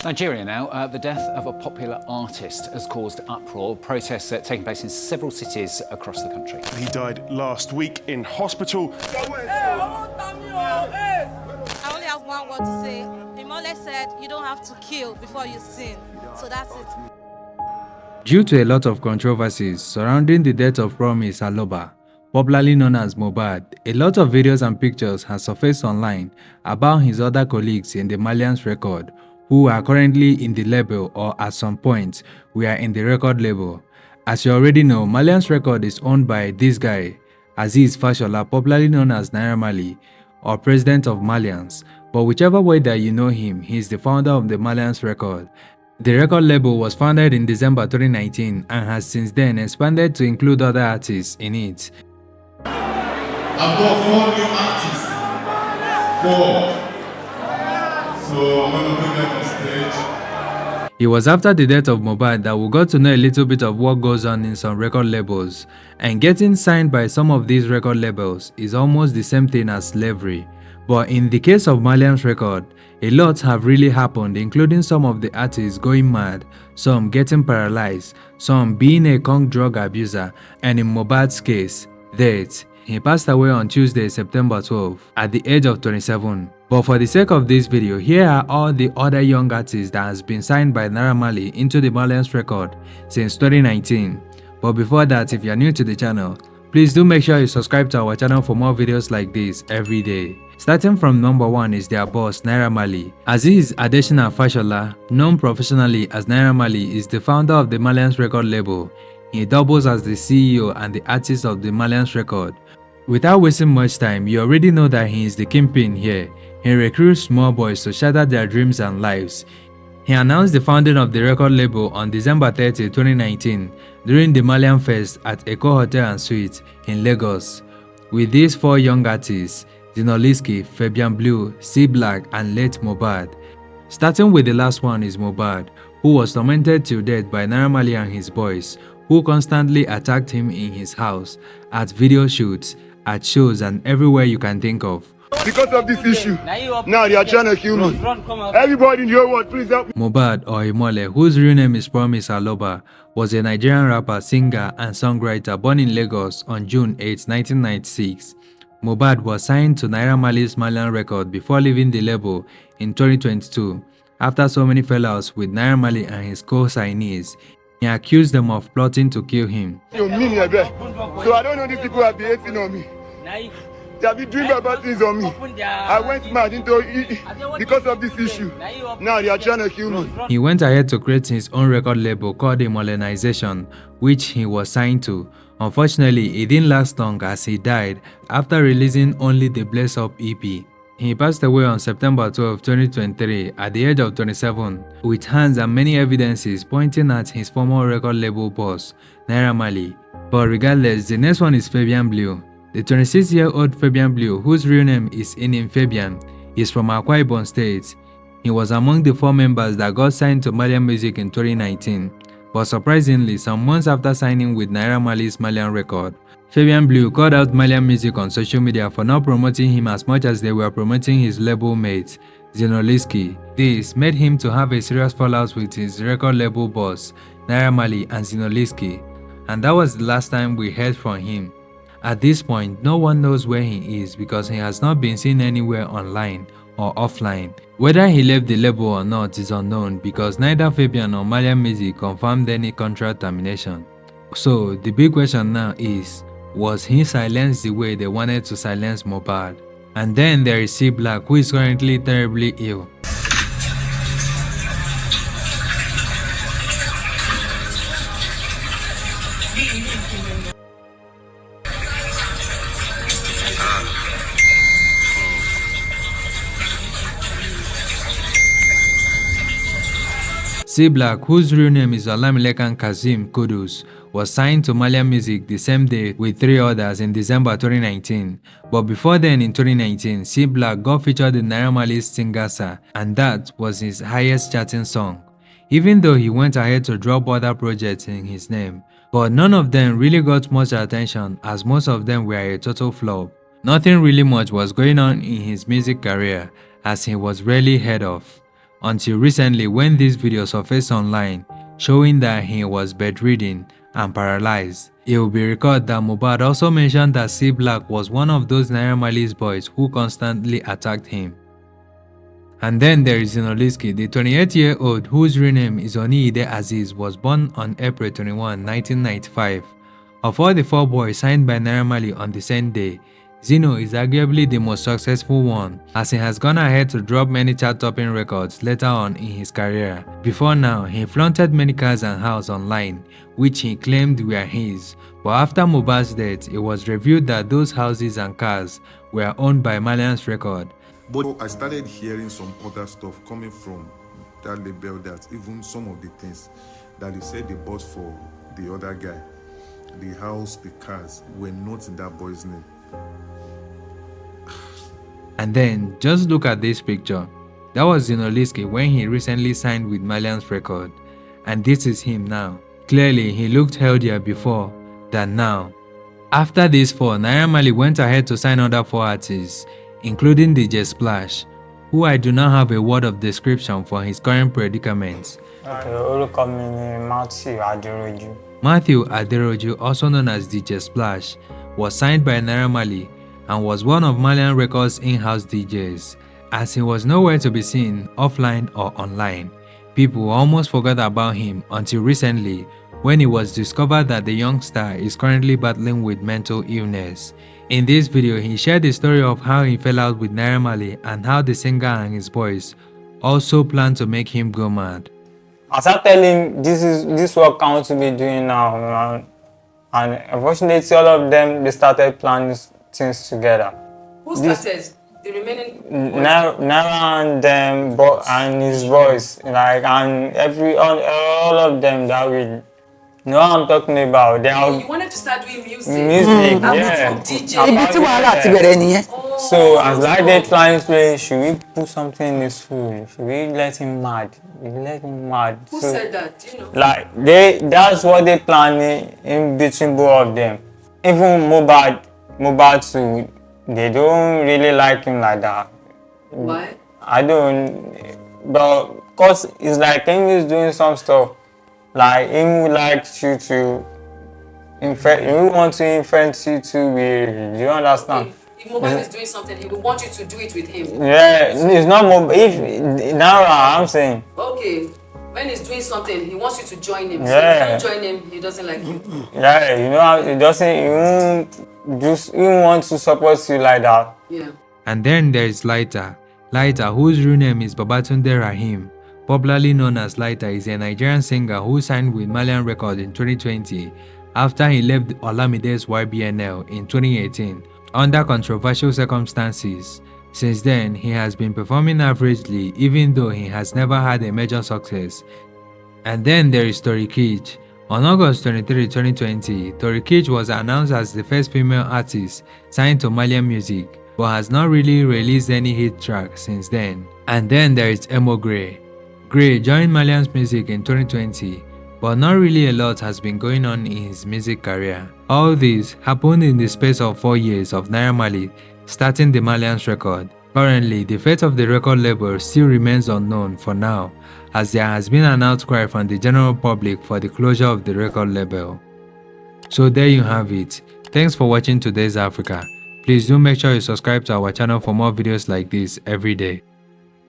Nigeria now, the death of a popular artist has caused uproar. Protests taking place in several cities across the country. He died last week in hospital. I only have one word to say. Imole said you don't have to kill before you sin. So that's it. Due to a lot of controversies surrounding the death of Promise Aloba, popularly known as Mohbad, a lot of videos and pictures have surfaced online about his other colleagues in the Marlians Records who are currently in the label or at some point we are in the record label. As you already know, Marlians Records is owned by this guy, Aziz Fashola, popularly known as Naira Marley or president of Marlians. But whichever way that you know him, he is the founder of the Marlians Records. The record label was founded in December 2019 and has since then expanded to include other artists in it. I've got 4 new artists. 4. So I'm going to bring them on stage. It was after the death of Mohbad that we got to know a little bit of what goes on in some record labels. And getting signed by some of these record labels is almost the same thing as slavery. But in the case of Marlians Records, a lot have really happened, including some of the artists going mad, some getting paralyzed, some being a conk drug abuser, and in Mohbad's case, death. He passed away on Tuesday, September 12, at the age of 27. But for the sake of this video, here are all the other young artists that has been signed by Naira Marley into the Marlians Records since 2019. But before that, if you are new to the channel, please do make sure you subscribe to our channel for more videos like this every day. Starting from number 1 is their boss, Naira Marley. Aziz Adesina Fashola, known professionally as Naira Marley, is the founder of the Marlians record label. He doubles as the CEO and the artist of the Marlians Records. Without wasting much time, you already know that he is the kingpin here. He recruits small boys to shatter their dreams and lives. He announced the founding of the record label on December 30, 2019 during the Marlian Fest at Eco Hotel and Suites in Lagos. With these 4 young artists, Zinoliski, Fabian Blue, C Black and late Mohbad. Starting with the last one is Mohbad, who was tormented till death by Naira Marley and his boys, who constantly attacked him in his house, at video shoots, at shows and everywhere you can think of. Because of this issue, now they are trying to kill me. Everybody in your world, please help me. Mohbad or Imole, whose real name is Promise Aloba, was a Nigerian rapper, singer and songwriter born in Lagos on June 8, 1996. Mohbad was signed to Naira Marley's Marlians Records before leaving the label in 2022. After so many fallouts with Naira Marley and his co-signees, he accused them of plotting to kill him. So I don't know these people have been hating on me. They have been doing bad things on me. I went mad because of this issue. Now they are trying to kill me. He went ahead to create his own record label called Modernization, which he was signed to. Unfortunately, it didn't last long as he died after releasing only the Bless Up EP. He passed away on September 12, 2023 at the age of 27, with hands and many evidences pointing at his former record label boss, Naira Marley. But regardless, the next one is Fabian Blue. The 26-year-old Fabian Blue, whose real name is Fabian, is from Akwa Ibom State. He was among the 4 members that got signed to Marlian Music in 2019. But surprisingly, some months after signing with Naira Marley's Marlian Records, Fabian Blue called out Marlian Music on social media for not promoting him as much as they were promoting his label mate, Zinoliski. This made him to have a serious fallout with his record label boss, Naira Marley and Zinoliski, and that was the last time we heard from him. At this point, no one knows where he is because he has not been seen anywhere online or offline. Whether he left the label or not is unknown because neither Fabian or Marlian Music confirmed any contract termination. So the big question now is, was he silenced the way they wanted to silence Mohbad? And then there is C Black, who is currently terribly ill. C Black, whose real name is Olamilekan Kazeem Kudus, was signed to Marlian Music the same day with 3 others in December 2019. But before then in 2019, C Black got featured in Naira Marley's Singasa, and that was his highest charting song. Even though he went ahead to drop other projects in his name, but none of them really got much attention as most of them were a total flop. Nothing really much was going on in his music career as he was rarely heard of. until recently when this video surfaced online showing that he was bedridden and paralyzed. It will be recalled that Mohbad also mentioned that C Black was one of those Naira Marley's boys who constantly attacked him. And then there is Zinoliski, the 28-year-old whose real name is Oniide Aziz, was born on April 21, 1995. Of all the 4 boys signed by Naira Marley on the same day, Zino is arguably the most successful one, as he has gone ahead to drop many chart-topping records later on in his career. Before now, he flaunted many cars and houses online, which he claimed were his, but after Mohbad's death, it was revealed that those houses and cars were owned by Marlians Records. But I started hearing some other stuff coming from that label, that even some of the things that they said they bought for the other guy, the house, the cars, were not in that boy's name. And then, just look at this picture. That was Zinoliski when he recently signed with Marlians Records. And this is him now. Clearly, he looked healthier before than now. After these 4, Naira Marley went ahead to sign other 4 artists, including DJ Splash, who I do not have a word of description for his current predicament. Matthew Aderoju, also known as DJ Splash, was signed by Naira Marley and was one of Marlians Records' in-house DJs, as he was nowhere to be seen offline or online. People almost forgot about him until recently when it was discovered that the young star is currently battling with mental illness. In this video, he shared the story of how he fell out with Naira Marley and how the singer and his boys also plan to make him go mad. As I tell him, this work I want to be doing now, man. And unfortunately, all of them, they started planning things together. Who started? The remaining Naira and them, and his boys, like, and all of them that we know what I'm talking about. They are. You wanted to start doing music. Yeah. So as like they trying to play, should we put something in his food? Should we let him mad? We let him mad. Who said that? Do you know? Like that's what they planning in between both of them. Even Mohbad too, they don't really like him like that. Why? I don't, but cause it's like him is doing some stuff. Like him would like you to infect. He want to infect you too. Do you understand? If Mohbad is doing something, he will want you to do it with him. Yeah, it's not Mohbad. If now I'm saying. Okay, when he's doing something, he wants you to join him. Yeah. So if you don't join him, he doesn't like you. Yeah, you know, he doesn't. He wants to support you like that. Yeah. And then there is Lighter. Lighter, whose real name is Babatunde Rahim, popularly known as Lighter, is a Nigerian singer who signed with Marlians Records in 2020 after he left Olamide's YBNL in 2018 under controversial circumstances. Since then, he has been performing averagely even though he has never had a major success. And then there is Tori Kij. On August 23, 2020, Tori Kij was announced as the first female artist signed to Marlians Music, but has not really released any hit track since then. And then there is Emo Gray. Gray joined Marlians Music in 2020, but not really a lot has been going on in his music career. All this happened in the space of 4 years of Naira Marley starting the Marlians Record. Currently, the fate of the record label still remains unknown for now, as there has been an outcry from the general public for the closure of the record label. So there you have it. Thanks for watching today's Africa. Please do make sure you subscribe to our channel for more videos like this every day.